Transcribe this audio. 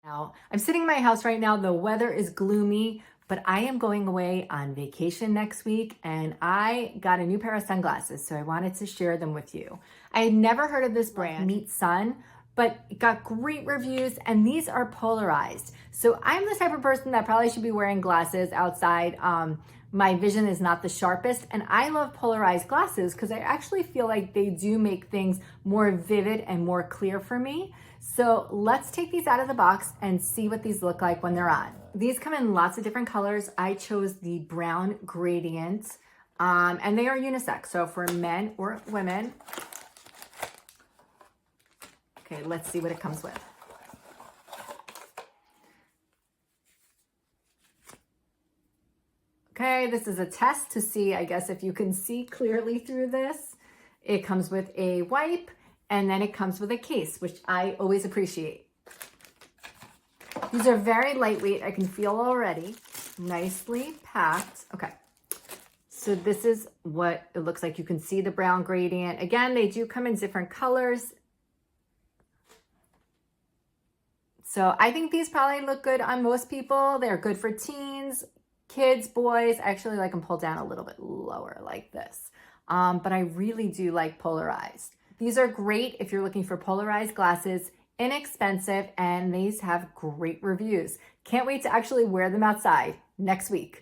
Now, I'm sitting in my house right now. The weather is gloomy, but I am going away on vacation next week and I got a new pair of sunglasses, so I wanted to share them with you. I had never heard of this brand, MeetSun, but it got great reviews, and these are polarized. So I'm the type of person that probably should be wearing glasses outside. My vision is not the sharpest, and I love polarized glasses because I actually feel like they do make things more vivid and more clear for me. So let's take these out of the box and see what these look like when they're on. These come in lots of different colors. I chose the brown gradient, and they are unisex, so for men or women. Okay, let's see what it comes with. Okay, this is a test to see, I guess, if you can see clearly through this. It comes with a wipe, and then it comes with a case, which I always appreciate. These are very lightweight. I can feel already. Nicely packed. Okay, so this is what it looks like. You can see the brown gradient. Again, they do come in different colors. So I think these probably look good on most people. They're good for teens, kids, boys. I actually like them pulled down a little bit lower like this. But I really do like polarized. These are great if you're looking for polarized glasses, inexpensive, and these have great reviews. Can't wait to actually wear them outside next week.